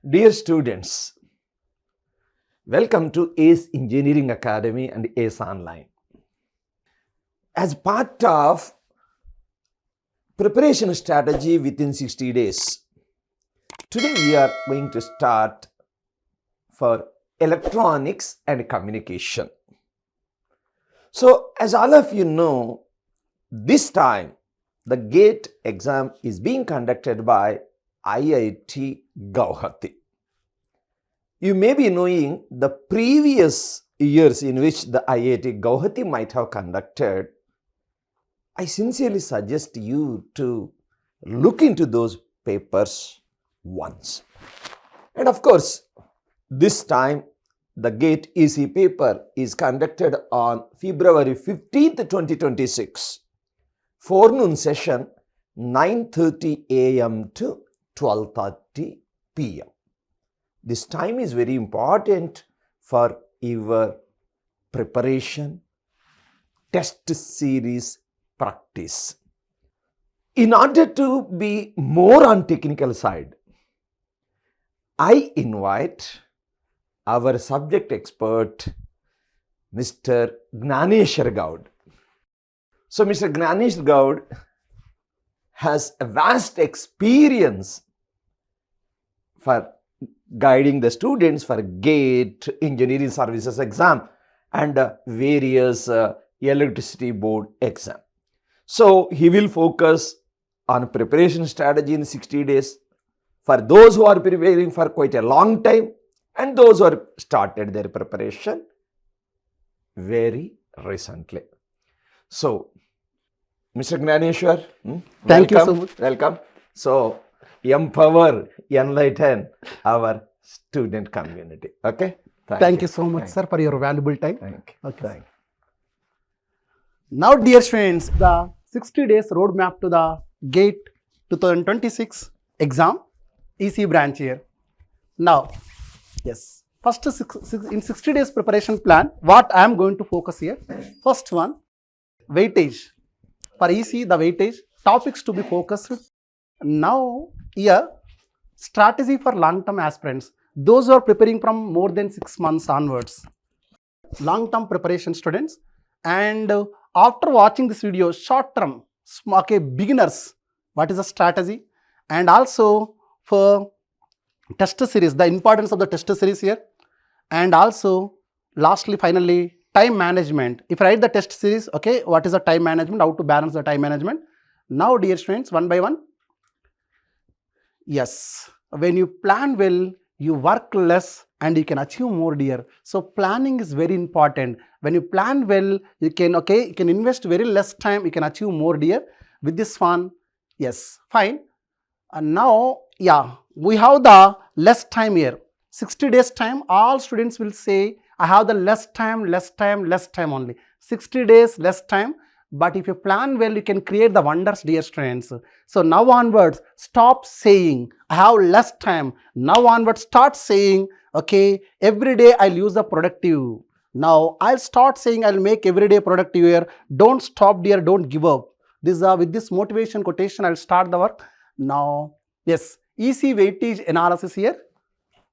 Dear students, welcome to ACE Engineering Academy and ACE Online. As part of preparation strategy within 60 days, today we are going to start for electronics and communication. So, as all of you know, this time the GATE exam is being conducted by IIT Guwahati. You may be knowing the previous years in which the IIT Guwahati might have conducted. I sincerely suggest you to look into those papers once. And of course, this time the GATE EC paper is conducted on February 15th, 2026, forenoon session 9:30 a.m. to 12:30 p.m. This time is very important for your preparation, test series practice. In order to be more on technical side, I invite our subject expert, Mr. Gnaneshwar. So, Mr. Gnaneshwar has a vast experience for guiding the students for GATE, Engineering Services exam and various electricity board exam. So, he will focus on preparation strategy in 60 days for those who are preparing for quite a long time and those who have started their preparation very recently. So, Mr. Gnaneshwar, Thank you so much. Welcome. So, empower, enlighten our student community. Okay? Thank you so much, sir, for your valuable time. Thank you. Okay. Thank you. Now, dear students, the 60 days roadmap to the GATE 2026 exam, EC branch here. Now, yes, first in 60 days preparation plan, what I am going to focus here. First one, weightage. For EC, the weightage, topics to be focused. Now, here, strategy for long-term aspirants. Those who are preparing from more than 6 months onwards. Long-term preparation students. And after watching this video, short-term, okay, beginners, what is the strategy? And also for test series, the importance of the test series here. And also, lastly, finally, time management. If I write the test series, okay, what is the time management? How to balance the time management? Now, dear students, one by one. Yes, when you plan well, you work less and you can achieve more, dear. So, planning is very important. When you plan well, you can, okay, you can invest very less time, you can achieve more, dear. With this one, yes, fine. And now, yeah, we have the less time here. 60 days time, all students will say, I have the less time only. 60 days, less time. But if you plan well, you can create the wonders, dear students. So now onwards, stop saying, I have less time. Now onwards, start saying, okay, every day I'll use the productive. Now I'll start saying I'll make every day productive here. Don't stop, dear, don't give up. This with this motivation quotation, I'll start the work. Now, yes, EC weightage analysis here.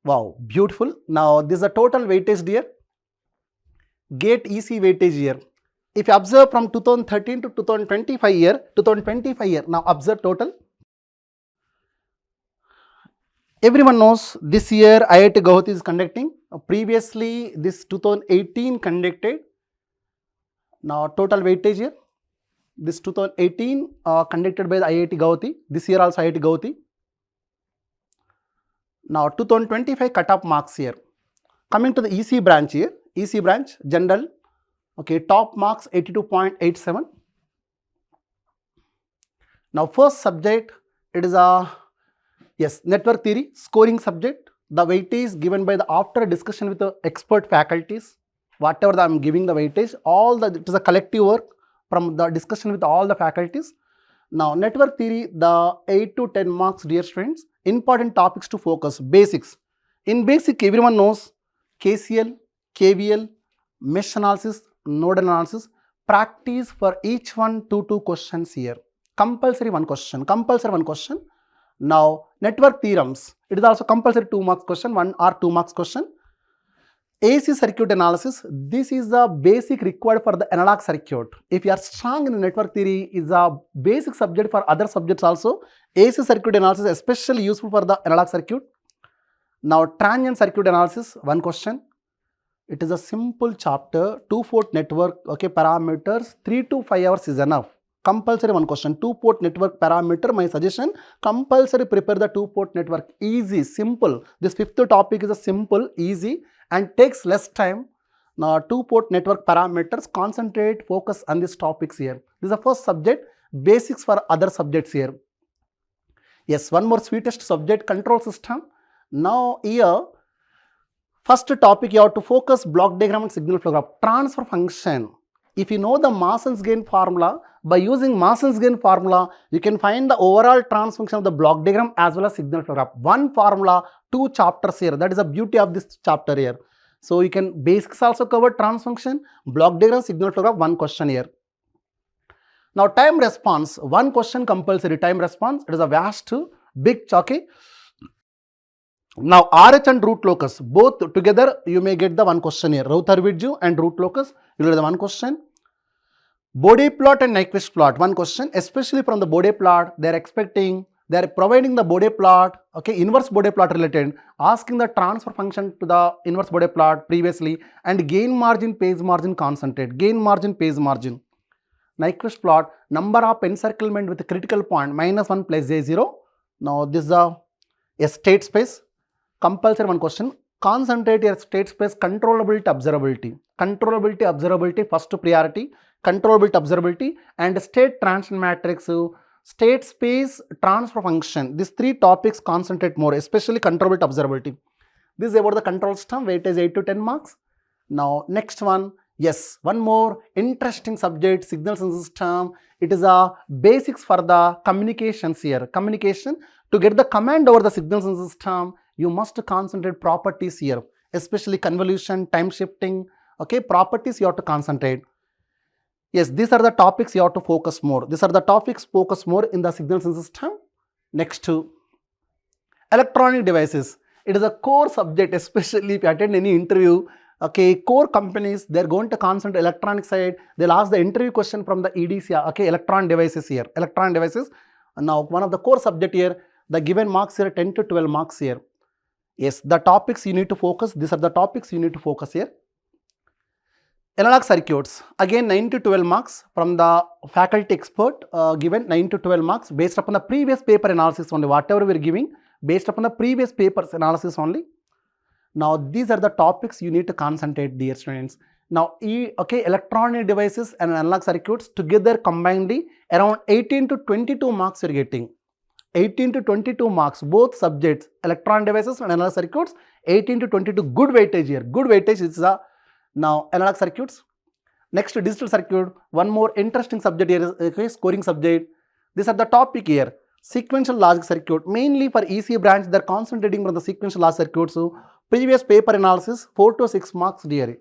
Wow, beautiful. Now, this is a total weightage, dear. GATE EC weightage here. If you observe from 2013 to 2025 year, now observe total. Everyone knows this year IIT Guwahati is conducting. Previously, this 2018 conducted. Now, total weightage here. This 2018 conducted by the IIT Guwahati. This year also IIT Guwahati. Now, 2025 cut-off marks here. Coming to the EC branch here. EC branch, general. Okay, top marks 82.87. Now, first subject, it is a, yes, network theory, scoring subject. The weightage given by the after discussion with the expert faculties. Whatever I am giving the weightage, it is a collective work from the discussion with all the faculties. Now, network theory, the 8 to 10 marks, dear students. Important topics to focus, basics. In basic, everyone knows KCL, KVL, mesh analysis, node analysis. Practice for each one 2 questions here. Compulsory one question. Now, Network theorems. It is also compulsory 2 marks question, 1 or 2 marks question. AC circuit analysis. This is the basic required for the analog circuit. If you are strong in the network theory, is a basic subject for other subjects also. AC circuit analysis especially useful for the analog circuit. Now transient circuit analysis, one question. It is a simple chapter, 2-port network, okay, parameters, 3 to 5 hours is enough. Compulsory one question, 2-port network parameter, my suggestion, compulsory prepare the 2-port network, easy, simple. This 5th topic is a simple, easy and takes less time. Now 2-port network parameters, concentrate, focus on these topics here. This is the first subject, basics for other subjects here. Yes, one more sweetest subject, control system. Now here, first topic you have to focus block diagram and signal flow graph. Transfer function. If you know the Mason's-Gain formula, by using Mason's-Gain formula, you can find the overall transfer function of the block diagram as well as signal flow graph. One formula, 2 chapters here. That is the beauty of this chapter here. So you can basics also cover transfer function, block diagram, signal flow graph, one question here. Now time response, one question compulsory time response. It is a vast, big, okay. Now RH and root locus, both together you may get the one question here. Rutherford and root locus, you will get the one question. Bode plot and Nyquist plot, one question. Especially from the Bode plot, they are providing the Bode plot, okay, inverse Bode plot related, asking the transfer function to the inverse Bode plot previously, and gain margin, phase margin, concentrate, gain margin, phase margin. Nyquist plot, number of encirclement with a critical point, -1 plus J0. Now this is a state space. Compulsory one question, concentrate your state space, controllability, observability. Controllability, observability, first priority, controllability, observability, and state transition matrix, state space, transfer function. These 3 topics concentrate more, especially controllability, observability. This is about the control system, weightage 8 to 10 marks. Now next one, yes, one more interesting subject, signals and system. It is a basics for the communications here. Communication, to get the command over the signals and system, you must concentrate properties here, especially convolution, time shifting, okay, properties you have to concentrate. Yes, these are the topics you have to focus more. These are the topics focus more in the signals and system. Next to electronic devices. It is a core subject, especially if you attend any interview, okay, core companies, they are going to concentrate electronic side. They'll ask the interview question from the EDC, okay, electronic devices here, electronic devices. Now, one of the core subject here, the given marks here, 10 to 12 marks here. Yes, the topics you need to focus, these are the topics you need to focus here. Analog circuits, again 9 to 12 marks from the faculty expert, given 9 to 12 marks based upon the previous paper analysis only, whatever we are giving, based upon the previous papers analysis only. Now, these are the topics you need to concentrate, dear students. Now, okay, electronic devices and analog circuits together combinedly around 18 to 22 marks you are getting. 18 to 22 marks, both subjects, electronic devices and analog circuits, 18 to 22, good weightage here. Good weightage is the, now, analog circuits. Next, digital circuit, one more interesting subject here is, okay, scoring subject. These are the topic here. Sequential logic circuit, mainly for EC branch, they are concentrating on the sequential logic circuits. So, previous paper analysis, 4 to 6 marks dear.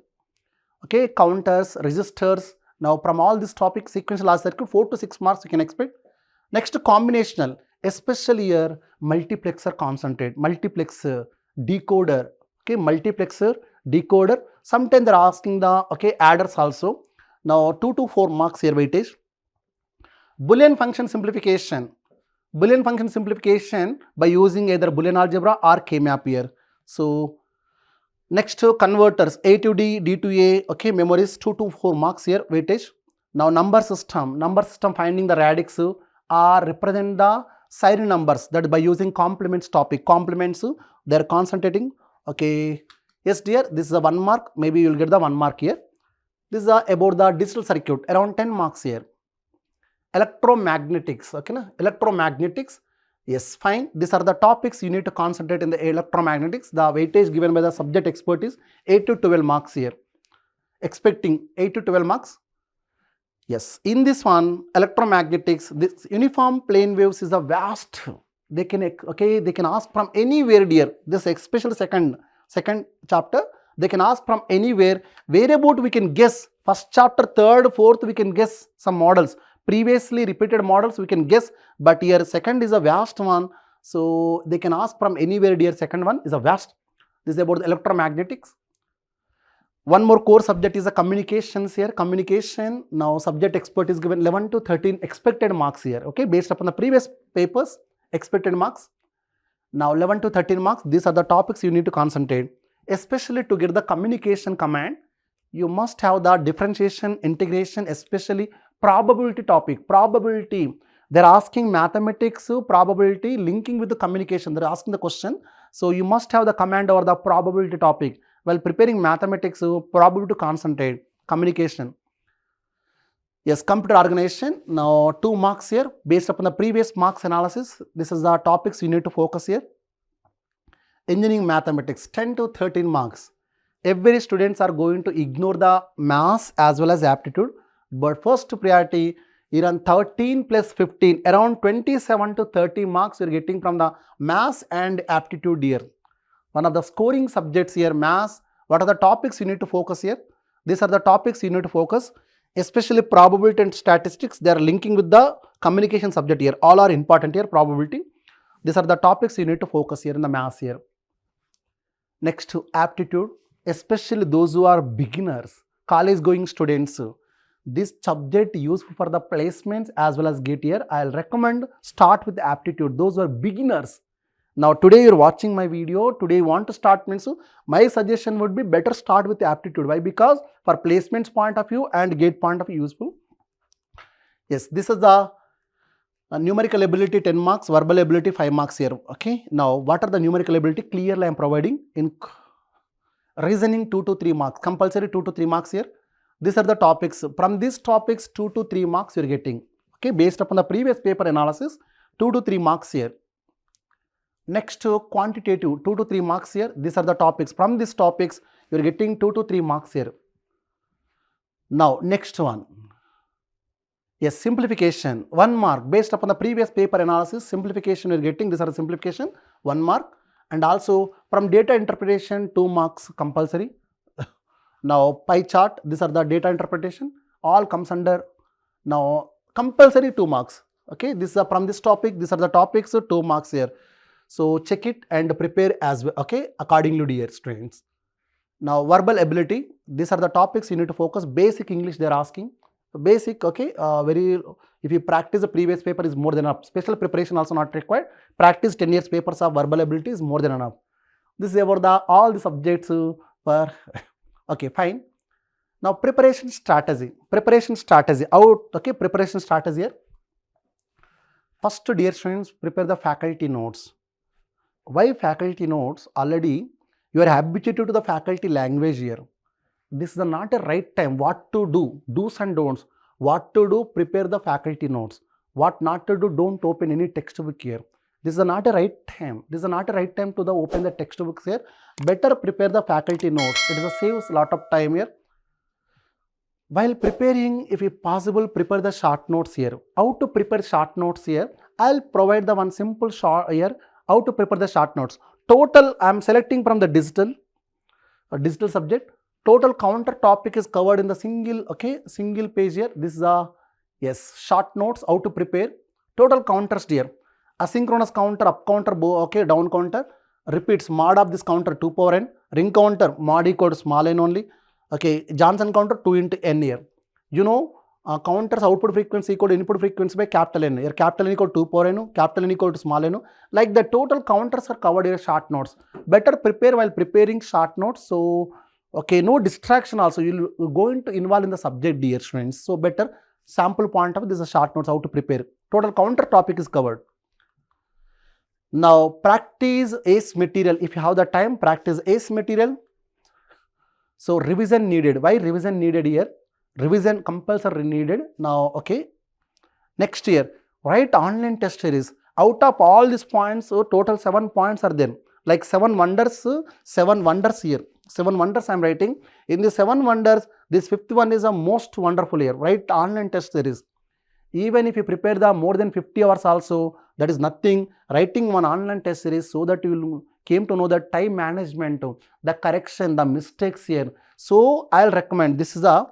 Okay, counters, resistors. Now, from all these topics, sequential logic circuit, 4 to 6 marks you can expect. Next, combinational, especially here, multiplexer concentrate, multiplexer, decoder, okay, multiplexer, decoder. Sometimes they are asking the, okay, adders also. Now, 2 to 4 marks here weightage. Boolean function simplification. Boolean function simplification by using either Boolean algebra or K-map here. So, next converters, A to D, D to A, okay, memories, 2 to 4 marks here weightage. Now, number system finding the radix or represent the serial numbers, that by using complements topic, complements they are concentrating, okay. Yes dear, this is a 1 mark, maybe you will get the 1 mark here. This is about the digital circuit, around 10 marks here. Electromagnetics, okay, na? Electromagnetics, yes, fine. These are the topics you need to concentrate in the electromagnetics. The weightage given by the subject expert is 8 to 12 marks here. Expecting 8 to 12 marks. Yes, in this one, electromagnetics, this uniform plane waves is a vast. They can, okay, they can ask from anywhere dear. This especially second chapter, they can ask from anywhere. Whereabout we can guess, first chapter, third, fourth, we can guess some models. Previously repeated models we can guess, but here second is a vast one. So they can ask from anywhere, dear. Second one is a vast. This is about the electromagnetics. One more core subject is the communications here. Communication. Now subject expert is given 11 to 13 expected marks here. Okay, based upon the previous papers, expected marks. Now 11 to 13 marks. These are the topics you need to concentrate. Especially to get the communication command, you must have the differentiation, integration, especially probability topic. Probability. They're asking mathematics, probability, linking with the communication. They're asking the question. So you must have the command over the probability topic. While preparing mathematics, probability to concentrate, communication. Yes, computer organization. Now 2 marks here based upon the previous marks analysis. This is the topics you need to focus here. Engineering mathematics, 10 to 13 marks. Every students are going to ignore the maths as well as aptitude. But first priority, around 13 plus 15, around 27 to 30 marks you are getting from the maths and aptitude here. One of the scoring subjects here, maths. What are the topics you need to focus here? These are the topics you need to focus, especially probability and statistics. They are linking with the communication subject here. All are important here, probability. These are the topics you need to focus here in the maths here. Next to aptitude, especially those who are beginners, college going students. This subject useful for the placements as well as get here. I'll recommend start with aptitude. Those who are beginners. Now today you're watching my video, today you want to start means my suggestion would be better start with the aptitude. Why? Because for placements point of view and gate point of view useful. Yes, this is the numerical ability 10 marks, verbal ability 5 marks here. Okay, now what are the numerical ability? Clearly I am providing. In reasoning 2 to 3 marks, compulsory 2 to 3 marks here. These are the topics. From these topics 2 to 3 marks you are getting. Okay, based upon the previous paper analysis, 2 to 3 marks here. Next quantitative 2 to 3 marks here. These are the topics. From these topics you are getting 2 to 3 marks here. Now next one. Yes, simplification 1 mark based upon the previous paper analysis. Simplification you are getting. These are the simplification 1 mark, and also from data interpretation 2 marks compulsory. Now pie chart, these are the data interpretation, all comes under now compulsory 2 marks. Okay, this is from this topic. These are the topics, 2 marks here. So check it and prepare as well. Okay, accordingly dear students. Now verbal ability, these are the topics you need to focus. Basic English they are asking. Basic, okay, if you practice the previous paper is more than enough. Special preparation also not required. Practice 10 years papers of verbal ability is more than enough. This is about the all the subjects per okay, fine. Now preparation strategy. Preparation strategy out. Okay, preparation strategy here. First, dear students, prepare the faculty notes. Why faculty notes? Already you are habituated to the faculty language here. This is not a right time. What to do? Do's and don'ts. What to do? Prepare the faculty notes. What not to do? Don't open any textbook here. This is not a right time. This is not a right time to open the textbooks here. Better prepare the faculty notes. It is saves a lot of time here. While preparing, if possible, prepare the short notes here. How to prepare short notes here? I'll provide the one simple short here. How to prepare the short notes? Total, I am selecting from the digital subject. Total counter topic is covered in the single page here. This is a, yes, short notes, how to prepare. Total counters here. Asynchronous counter, up counter, okay, down counter. Repeats, mod of this counter 2 power n. Ring counter, mod equal to small n only. Okay, Johnson counter 2 into n here. You know, counters output frequency equal to input frequency by capital N. Here capital N equal to 2 power n, capital N equal to small n. Like the total counters are covered here short notes. Better prepare while preparing short notes. So, okay, no distraction also. You're going to involve in the subject, dear students. So, better sample point of this is a short notes how to prepare. Total counter topic is covered. Now, practice ACE material. If you have the time, practice ACE material. So, revision needed. Why revision needed here? Revision compulsory needed. Now, okay. Next year, write online test series. Out of all these points, so total 7 points are there. Like 7 wonders here. 7 wonders I am writing. In the 7 wonders, this 5th one is the most wonderful here. Write online test series. Even if you prepare the more than 50 hours also, that is nothing. Writing one online test series so that you will came to know the time management, the correction, the mistakes here. So I'll recommend this is a,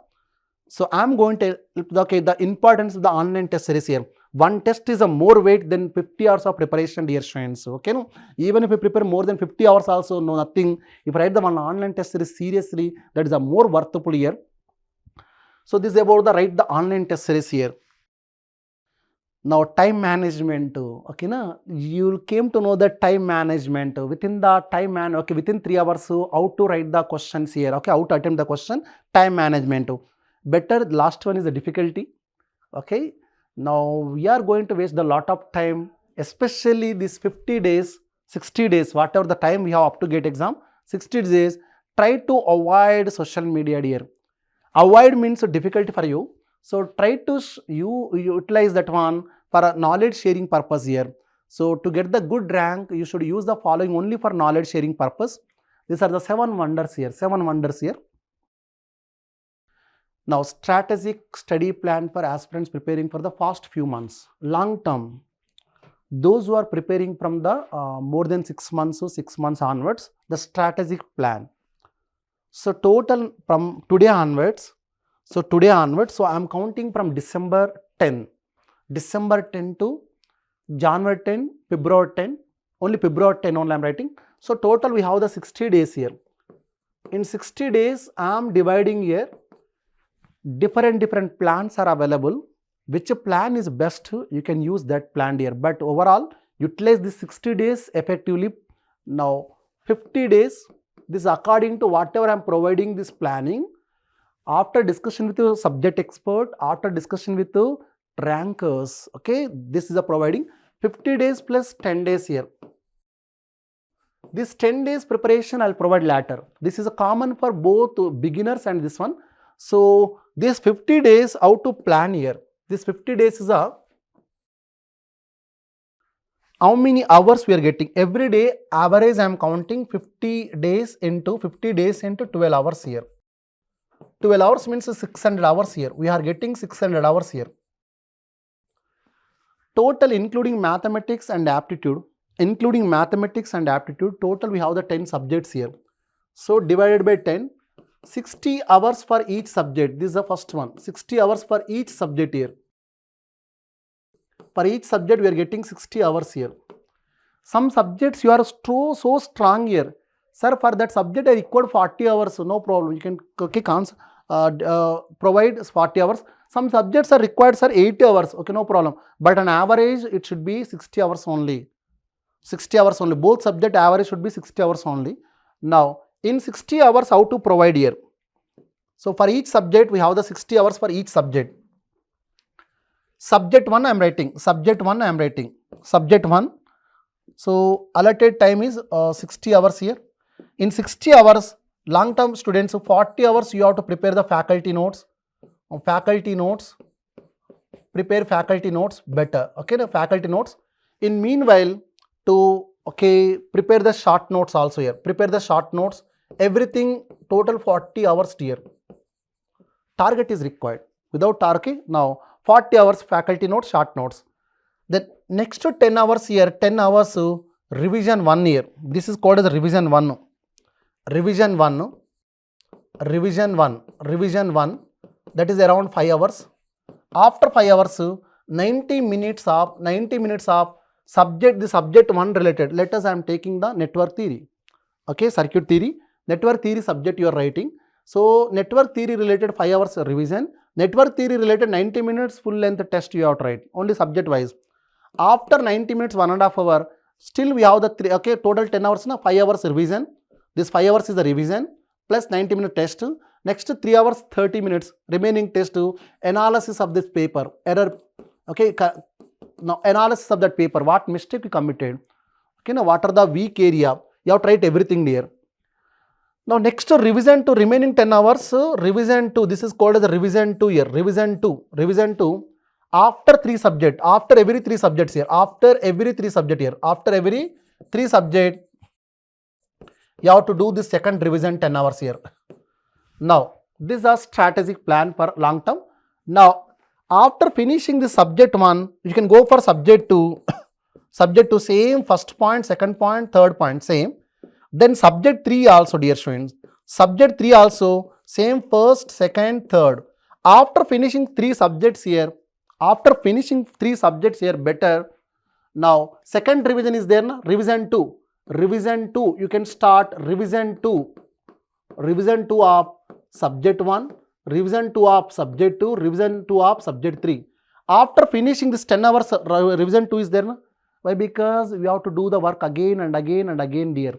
so I'm going to, okay, the importance of the online test series here. One test is a more weight than 50 hours of preparation, dear students. Okay, no? Even if you prepare more than 50 hours also, no nothing. If you write the one online test series seriously, that is a more worthwhile here. So this is about the write the online test series here. Now time management, okay, na? You came to know that time management within the time okay, within 3 hours, how to write the questions here, okay, how to attempt the question, time management. Better, last one is the difficulty, okay. Now we are going to waste a lot of time, especially this 50 days, 60 days, whatever the time we have up to get exam, 60 days, try to avoid social media, dear. Avoid means difficulty for you. So try to you utilize that one for a knowledge sharing purpose here. So to get the good rank, you should use the following only for knowledge sharing purpose. These are the 7 wonders here. 7 wonders here. Now strategic study plan for aspirants preparing for the first few months. Long term, those who are preparing from the more than 6 months, so 6 months onwards, the strategic plan. So total from today onwards, so I am counting from December 10 to January 10, February 10, only February 10 only I am writing. So total we have the 60 days here. In 60 days, I am dividing here, different plans are available. Which plan is best, you can use that plan here. But overall, utilize this 60 days effectively. Now 50 days, this according to whatever I am providing this planning. After discussion with the subject expert, after discussion with the rankers, okay, this is a providing 50 days plus 10 days here. This 10 days preparation I will provide later. This is a common for both beginners and this one. So this 50 days, how to plan here. This 50 days is a how many hours we are getting every day. Average I am counting 50 days into 12 hours here. 12 hours means 600 hours here. We are getting 600 hours here. Total including mathematics and aptitude. Total we have the 10 subjects here. So divided by 10, 60 hours for each subject. This is the first one. 60 hours for each subject here. For each subject we are getting 60 hours here. Some subjects you are so strong here. Sir, for that subject I required 40 hours. No problem. You can provide 40 hours. Some subjects are required, sir, 80 hours. Okay, no problem. But on average, it should be 60 hours only. 60 hours only. Both subject average should be 60 hours only. Now, in 60 hours, how to provide here? So, for each subject, we have the 60 hours for each subject. Subject 1, I am writing. Subject 1. So, allotted time is 60 hours here. In 60 hours, long-term students, 40 hours you have to prepare the faculty notes. Prepare faculty notes better. Okay, the faculty notes. In meanwhile, to prepare the short notes also here. Prepare the short notes. Everything total 40 hours here. Target is required. Without target, now 40 hours faculty notes, short notes. Then next to 10 hours here, 10 hours revision 1 here. This is called as revision 1. Revision 1. That is around 5 hours. After 5 hours, 90 minutes of subject, the subject 1 related. Let us I am taking the network theory. Okay, circuit theory. Network theory subject you are writing. So network theory related 5 hours revision. Network theory related 90 minutes full length test you have to write. Only subject wise. After 90 minutes, 1.5 hour, still we have the total 10 hours, 5 hours revision. This 5 hours is the revision plus 90-minute test. Next 3 hours 30 minutes remaining test to analysis of this paper. Error. Okay, now analysis of that paper. What mistake you committed? Okay, now what are the weak area? You have to write everything there. Now next revision to remaining 10 hours. Revision 2. This is called as the revision 2 here. Revision 2. After 3 subject. After every 3 subjects here. After every 3 subject, you have to do this second revision 10 hours here. Now, this is a strategic plan for long term. Now, after finishing the subject 1, you can go for subject 2. Subject 2 same, first point, second point, third point same. Then subject 3 also, dear students. Subject 3 also same, first, second, third. After finishing 3 subjects here, After finishing 3 subjects here, better. Now, second revision is there, na? Revision 2. Revision 2, you can start revision 2. Revision 2 of subject 1, revision 2 of subject 2, revision 2 of subject 3. After finishing this 10 hours, revision 2 is there, na? Why? Because we have to do the work again and again and again here.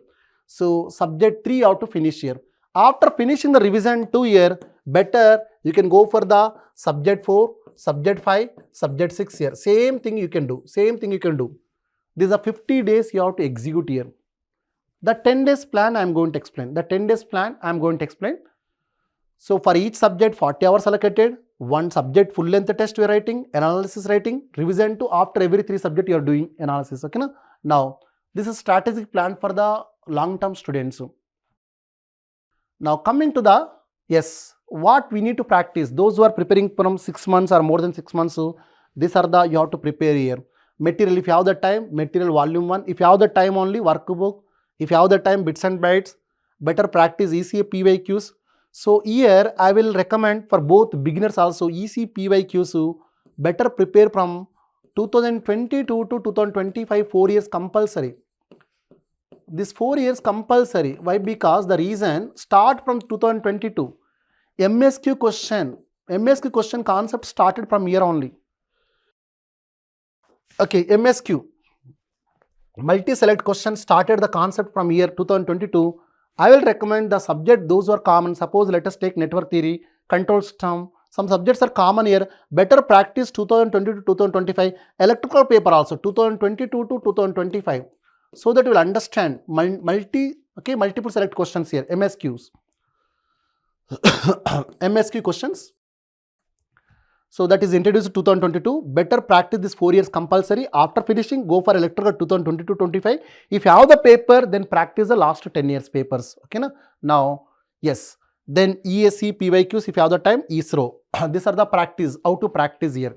So, subject 3 you have to finish here. After finishing the revision 2 here, better you can go for the subject 4, subject 5, subject 6 here. Same thing you can do. Same thing you can do. These are 50 days you have to execute here. The 10 days plan I am going to explain. The 10 days plan I am going to explain. So, for each subject 40 hours allocated, one subject full length test you are writing, analysis writing, revision 2, after every 3 subject you are doing analysis. Okay, na? Now, this is strategic plan for the long term students. Now, coming to the, yes, what we need to practice, those who are preparing from 6 months or more than 6 months, these are the, you have to prepare here. Material, if you have the time, material volume 1, if you have the time only, workbook, if you have the time, bits and bytes, better practice ECA PYQs. So, here I will recommend for both beginners also, EC PYQs, better prepare from 2022 to 2025, 4 years compulsory. This 4 years compulsory. Why? Because the reason, start from 2022. MSQ question concept started from here only. Okay, MSQ. Multi-select question started the concept from year 2022. I will recommend the subject, those who are common. Suppose let us take network theory, control system. Some subjects are common here. Better practice 2020 to 2025. Electrical paper also 2022 to 2025. So that you will understand multiple select questions here, MSQs. MSQ questions. So that is introduced 2022. Better practice this 4 years compulsory. After finishing, go for electrical 2022-25. If you have the paper, then practice the last 10 years papers. Okay, na? Now, yes. Then ESC, PYQs, if you have the time, ISRO. These are the practice, how to practice here.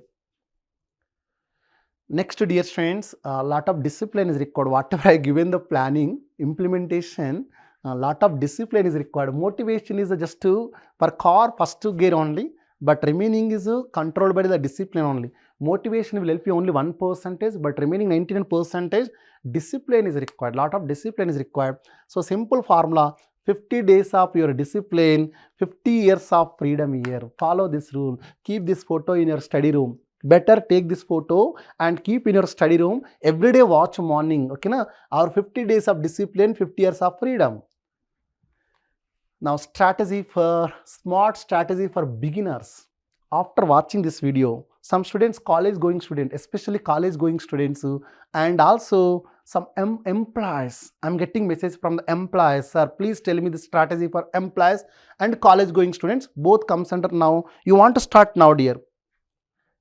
Next, dear students, a lot of discipline is required. Whatever I given the planning, implementation, a lot of discipline is required. Motivation is just for car first gear only, but remaining is controlled by the discipline only. Motivation will help you only 1%, but remaining 99% discipline is required. Lot of discipline is required. So, simple formula, 50 days of your discipline, 50 years of freedom year. Follow this rule. Keep this photo in your study room. Better take this photo and keep in your study room. Every day watch morning. Okay, na? Our 50 days of discipline, 50 years of freedom. Now, smart strategy for beginners. After watching this video, some students, college going students, especially college going students, and also some employees. I'm getting message from the employees. Sir, please tell me the strategy for employees and college going students. Both comes under now. You want to start now, dear.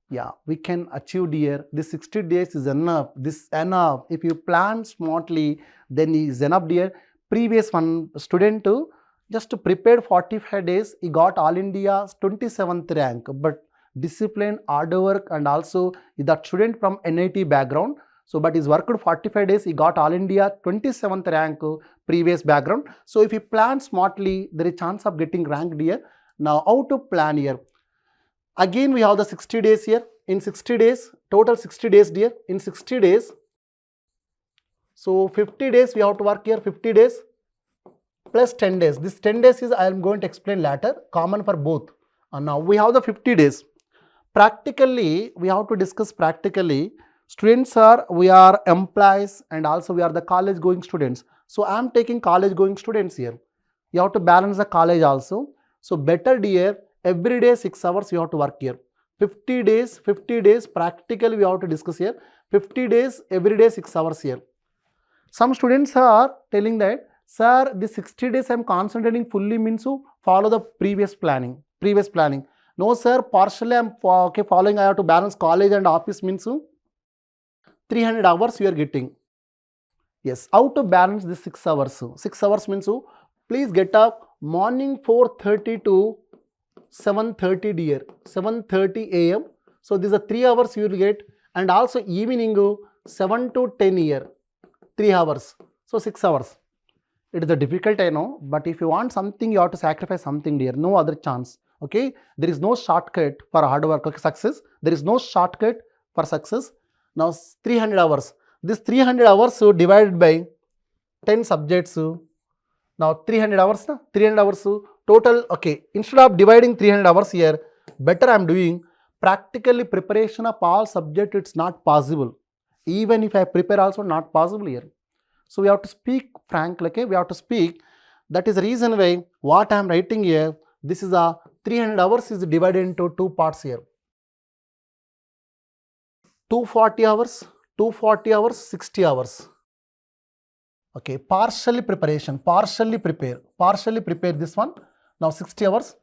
Yeah, we can achieve, dear. This 60 days is enough. This enough. If you plan smartly, then is enough, dear. Previous one student just prepared 45 days. He got All India 27th rank. But discipline, hard work, and also that student from NIT background. So, but he's worked 45 days. He got All India 27th rank previous background. So, if you plan smartly, there is chance of getting ranked here. Now, how to plan here? Again, we have the 60 days here. In 60 days, total 60 days, dear. In 60 days, so 50 days we have to work here, 50 days plus 10 days. This 10 days is, I am going to explain later, common for both. And now we have the 50 days. Practically, we have to discuss practically. Students we are employees and also we are the college going students. So, I am taking college going students here. You have to balance the college also. So, better, dear. Every day 6 hours you have to work here. 50 days practically we have to discuss here. 50 days, every day 6 hours here. Some students are telling that, sir, this 60 days I am concentrating fully means to follow the previous planning. No, sir, partially I am following, I have to balance college and office means 300 hours you are getting. Yes, how to balance this 6 hours? 6 hours means please get up morning 4:30 to 7:30, dear. 7:30 a.m. So, these are 3 hours you will get, and also evening 7 to 10 here, 3 hours. So, 6 hours. It is a difficult, I know, but if you want something, you have to sacrifice something, dear. No other chance. Okay, there is no shortcut for hard work. Okay, success. There is no shortcut for success. Now 300 hours. This 300 hours divided by 10 subjects. Now 300 hours, 300 hours total. Okay, instead of dividing 300 hours here, better I am doing practically preparation of all subject. It's not possible. Even if I prepare also not possible here. So we have to speak frankly. Okay, we have to speak. That is the reason why what I am writing here. This is a 300 hours is divided into two parts here. 240 hours, 240 hours, 60 hours. Okay, partially prepare this one. Now 60 hours.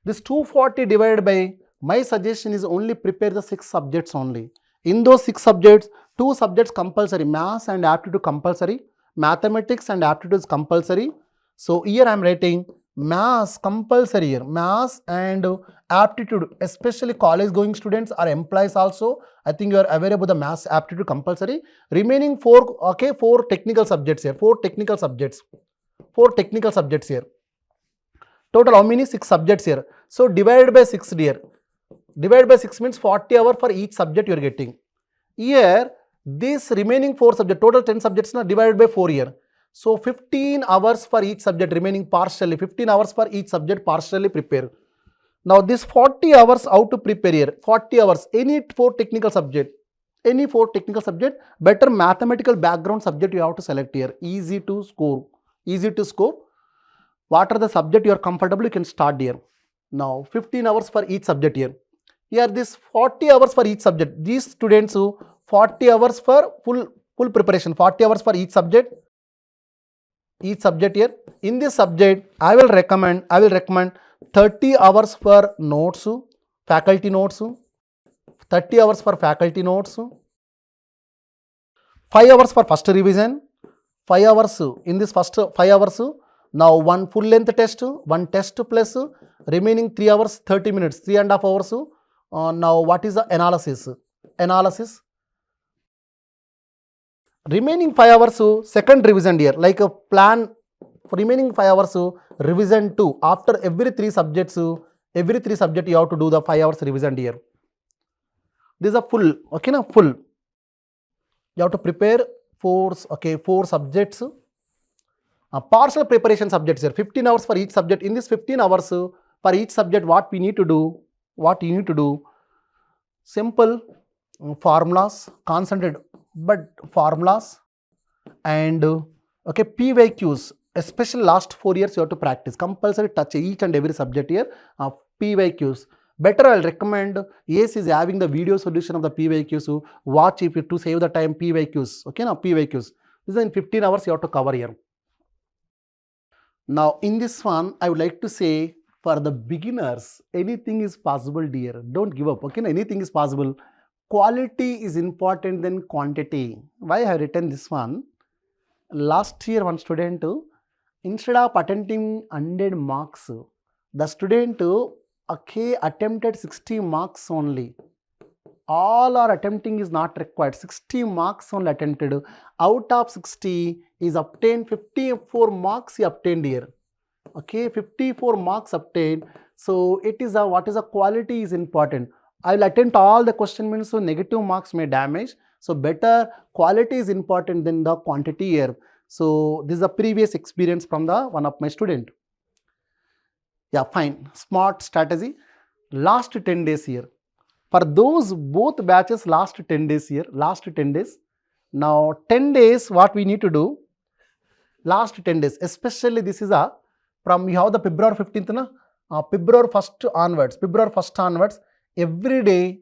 This 240 divided by, my suggestion is only prepare the 6 subjects only. In those 6 subjects, 2 subjects compulsory, maths and aptitude compulsory, mathematics and aptitude is compulsory. So here I am writing maths compulsory here, maths and aptitude, especially college going students or employees also. I think you are aware about the maths aptitude compulsory. Remaining 4, okay, 4 technical subjects here, 4 technical subjects here. Total how many? 6 subjects here. So divided by 6 dear. Divided by 6 means 40 hours for each subject you are getting. Here this remaining 4 subjects, total 10 subjects now divided by 4 here. So 15 hours for each subject remaining partially, 15 hours for each subject partially prepare. Now this 40 hours how to prepare here? 40 hours, any 4 technical subject, better mathematical background subject you have to select here. Easy to score. What are the subject you are comfortable, you can start here. Now 15 hours for each subject here. Here this 40 hours for each subject. These students who 40 hours for full preparation, 40 hours for each subject here. In this subject, I will recommend 30 hours for notes, faculty notes, 30 hours for faculty notes, 5 hours for first revision, 5 hours in this first 5 hours. Now one full length test, one test plus remaining 3 hours, 30 minutes, 3.5 hours. Now what is the analysis? Remaining 5 hours second revision here, like a plan for remaining 5 hours revision 2. After every 3 subjects, you have to do the 5 hours revision here. This is a full, okay na, full. You have to prepare 4 subjects. Partial preparation subjects here, 15 hours for each subject. In this 15 hours for each subject, what you need to do? Simple formulas, concentrated but formulas, and PYQs, especially last 4 years you have to practice, compulsory touch each and every subject here. PYQs, better I'll recommend ACE is having the video solution of the PYQs. Watch if you to save the time PYQs. Okay, now PYQs, this is in 15 hours you have to cover here. Now in this one I would like to say, for the beginners, anything is possible dear, don't give up. Okay, anything is possible. Quality is important than quantity. Why I have written this one? Last year one student, instead of attempting 100 marks, the student attempted 60 marks only. All are attempting is not required. 60 marks only attempted. Out of 60 is obtained 54 marks he obtained here. Okay, 54 marks obtained. So it is a, what is a quality is important. I will attempt all the question means, so negative marks may damage. So better quality is important than the quantity here. So this is a previous experience from the one of my student. Yeah, fine. Smart strategy. Last 10 days here. For those both batches, last 10 days here. Now 10 days what we need to do? Last 10 days. Especially this is a, from you have the February 15th, na? February 1st onwards. Every day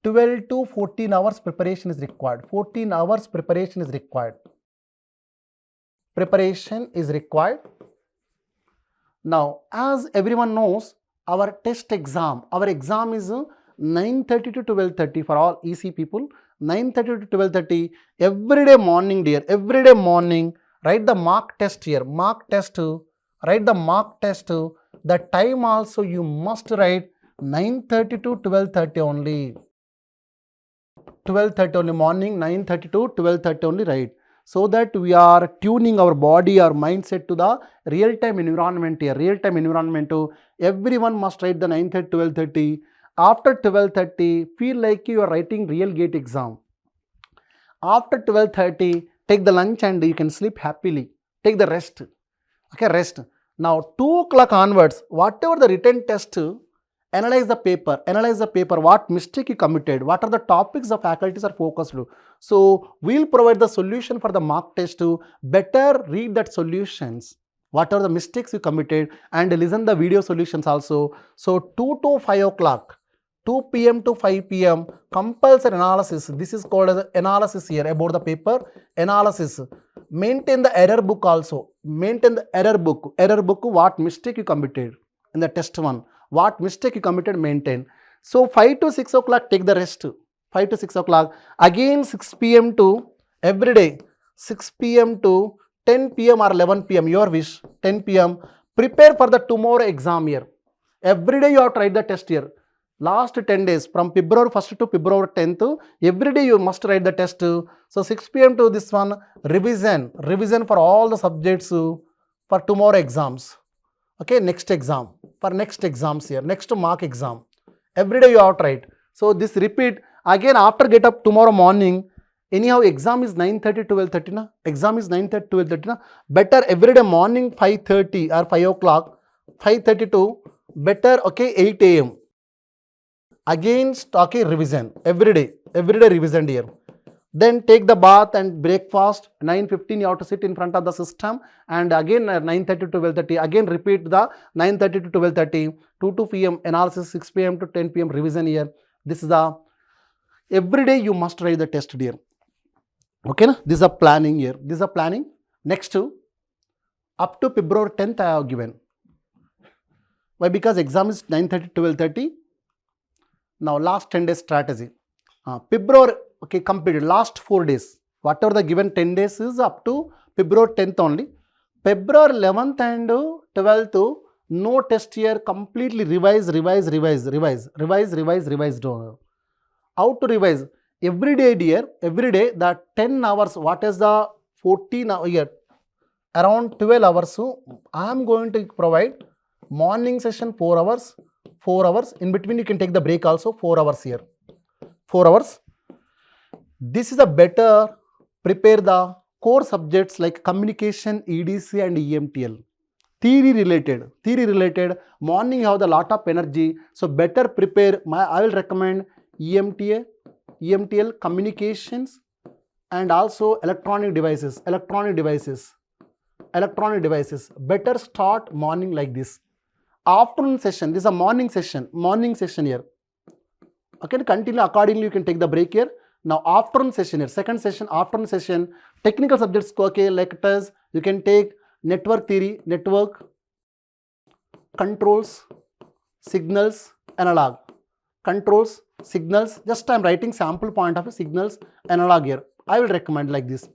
12 to 14 hours preparation is required. 14 hours preparation is required. Now, as everyone knows, our test exam, is 9:30 to 12:30 for all EC people. 9:30 to 12:30 every day morning dear. Every day morning write the mock test here. Write the mock test. The time also you must write 9:30 to 12:30 only. 12:30 only, morning 9:30 to 12:30 only, right? so that we are tuning our body, our mindset to the real-time environment here. Real-time environment to everyone must write the 9:30, 12:30. After 12:30, feel like you are writing real gate exam. After 12:30, take the lunch and you can sleep happily. Take the rest. Okay, rest. Now 2 o'clock onwards, whatever the written test, analyze the paper, what mistake you committed, what are the topics the faculties are focused to. So we'll provide the solution for the mock test to better read that solutions, what are the mistakes you committed, and listen the video solutions also. So 2 to 5 o'clock, 2 p.m. to 5 p.m. compulsory analysis. This is called as analysis here about the paper analysis. Maintain the error book also. Maintain the error book. Error book, what mistake you committed in the test one. What mistake you committed, maintain. So 5 to 6 o'clock, take the rest. 5 to 6 o'clock. Again 6 p.m. to every day. 6 p.m. to 10 p.m. or 11 p.m. Your wish. 10 p.m. Prepare for the tomorrow exam here. Every day you have to write the test here. Last 10 days from February 1st to February 10th, every day you must write the test. So 6 p.m. to this one, revision for all the subjects for tomorrow exams. Okay, next exam, for next exams here, next mock exam. Every day you have to write. So this repeat again after get up tomorrow morning. Anyhow, exam is 9:30, 12:30 na. Exam is 9:30, 12:30 na. Better every day morning 5:30 or 5 o'clock, 5:30 to better, okay, 8 a.m. Again, okay, revision every day revision here. Then take the bath and breakfast. 9:15 you have to sit in front of the system, and again 9:30 to 12:30. Again repeat the 9:30 to 12:30. 2 p.m. analysis, 6 p.m. to 10 p.m. revision here. This is the every day you must write the test here. Okay, na? This is a planning here. This is a planning. Next, up to February 10th I have given. Why? Because exam is 9:30 to 12:30. Now last 10 days strategy. February, okay, completed. Last 4 days. Whatever the given 10 days is up to February 10th only. February 11th and 12th, no test here. Completely revise. How to revise? Every day, dear. Every day, the 10 hours. What is the 14 hours here? Around 12 hours. So I am going to provide morning session 4 hours. 4 hours. In between, you can take the break also. 4 hours here. 4 hours. This is a better prepare the core subjects like communication, EDC and EMTL. Theory related. Morning you have the lot of energy. So better prepare. I will recommend EMTL, communications and also electronic devices. Better start morning like this. Afternoon session, this is a morning session here. Okay, continue accordingly, you can take the break here. Now afternoon session here, second session, afternoon session, technical subjects, okay, like it is, you can take network theory, network, controls, signals, analog, controls, signals, just I am writing sample point of signals, analog here. I will recommend like this.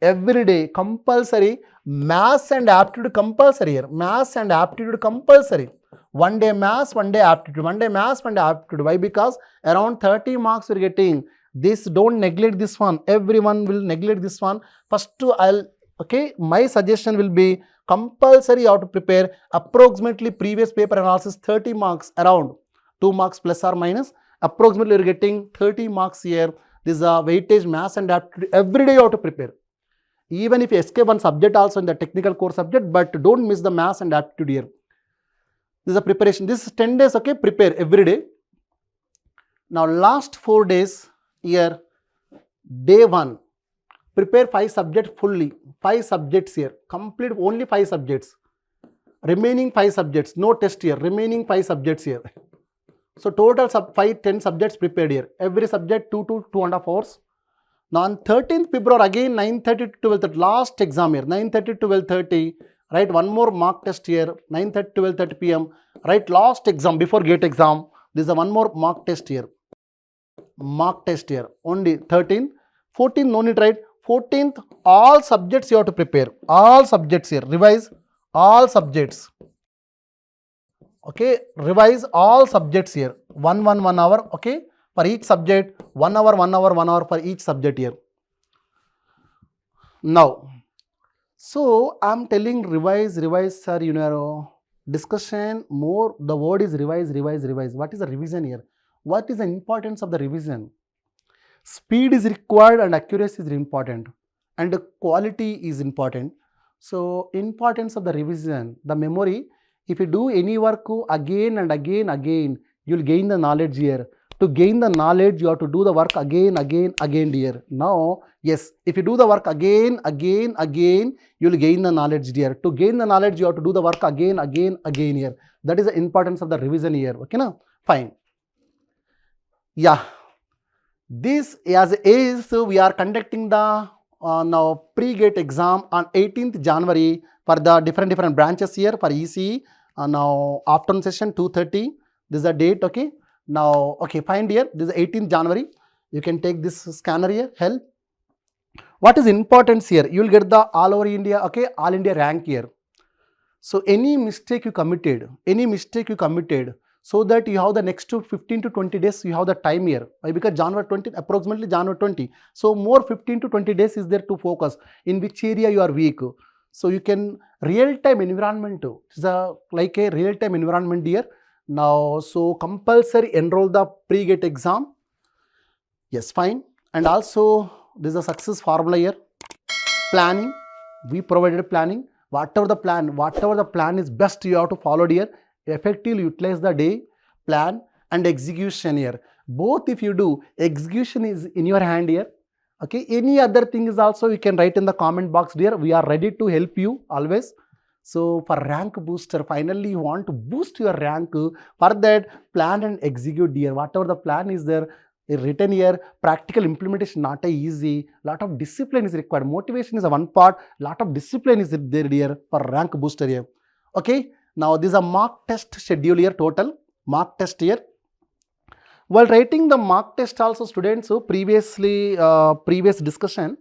Every day compulsory, maths and aptitude compulsory here. Maths and aptitude compulsory. One day maths, one day aptitude. One day maths, one day aptitude. Why? Because around 30 marks we are getting. This, don't neglect this one. Everyone will neglect this one. First, my suggestion will be compulsory you have to prepare approximately previous paper analysis 30 marks, around 2 marks plus or minus. Approximately you are getting 30 marks here. This is a weightage, maths and aptitude. Every day you have to prepare. Even if you escape one subject also in the technical core subject, but don't miss the maths and aptitude here. This is a preparation. This is 10 days, okay, prepare every day. Now last 4 days here, day 1, prepare 5 subjects fully. 5 subjects here, complete only 5 subjects. Remaining 5 subjects, no test here, remaining 5 subjects here. So total 10 subjects prepared here. Every subject 2 to 2.5 hours. Now on 13th February again 9:30 to 12:30, last exam here, 9:30 to 12:30, write one more mock test here, 9:30 to 12:30 p.m. Write last exam before gate exam. This is a one more mock test here. Only 13th. 14th no need write. 14th all subjects you have to prepare. All subjects here. Revise all subjects. Okay, revise all subjects here. 1 hour. Okay. For each subject, 1 hour for each subject here. Now, so I'm telling revise, sir, discussion more. The word is revise. What is the revision here? What is the importance of the revision? Speed is required and accuracy is important, and the quality is important. So, importance of the revision, the memory. If you do any work again and again, you'll gain the knowledge here. To gain the knowledge, you have to do the work again, dear. Now, yes, if you do the work again, you'll gain the knowledge, dear. To gain the knowledge, you have to do the work again, here. That is the importance of the revision here. Okay, now, fine. Yeah. This as is, we are conducting the now pre-gate exam on 18th January for the different branches here for ECE. Now afternoon session 2:30. This is the date. Okay. Now, okay, fine, dear. This is 18th January. You can take this scanner here. Help. What is importance here? You will get the all over India. Okay, all India rank here. So any mistake you committed, so that you have the next 15 to 20 days, you have the time here. Why? Because January 20, approximately January 20. So more 15 to 20 days is there to focus in which area you are weak. So you can real-time environment. It's like a real-time environment here. Now, so compulsory enroll the pre-gate exam. Yes, fine. And also this is a success formula here. Planning. We provided planning. Whatever the plan is best, you have to follow here. Effectively utilize the day, plan and execution here. Both if you do, execution is in your hand here. Okay, any other thing is also you can write in the comment box, dear. We are ready to help you always. So for rank booster, finally you want to boost your rank. For that, plan and execute, dear. Whatever the plan is there, written here, practical implementation not easy. Lot of discipline is required. Motivation is a one part. Lot of discipline is there, dear, for rank booster here. Okay. Now, this is a mock test schedule here, total mock test here. While writing the mock test also, students, so previous discussion,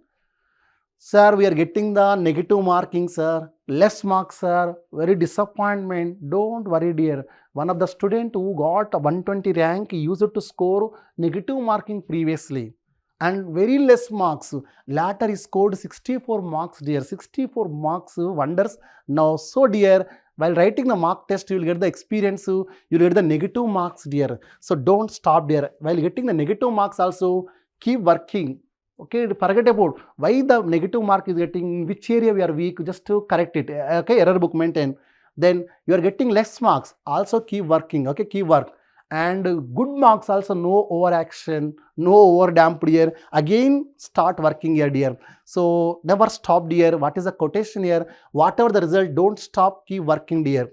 sir, we are getting the negative marking, sir, less marks, sir, very disappointment. Don't worry, dear. One of the student who got a 120 rank, he used to score negative marking previously and very less marks. Later he scored 64 marks, dear. 64 marks, wonders. Now, so dear, while writing the mock test, you will get the experience, you will get the negative marks, dear. So don't stop, dear. While getting the negative marks also, keep working. Okay, forget about why the negative mark is getting, which area we are weak, just to correct it. Okay, error book maintain. Then you are getting less marks, also keep working. Okay, keep work. And good marks also, no overaction, no over damped here. Again, start working here, dear. So never stop, dear. What is the quotation here? Whatever the result, don't stop, keep working, dear.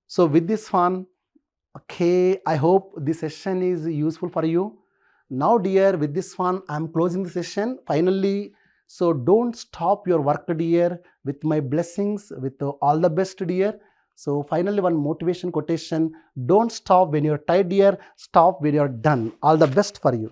So with this one, okay, I hope this session is useful for you. Now, dear, with this one, I am closing the session. Finally, so don't stop your work, dear. With my blessings, with all the best, dear. So finally, one motivation quotation: don't stop when you're tired, dear. Stop when you're done. All the best for you.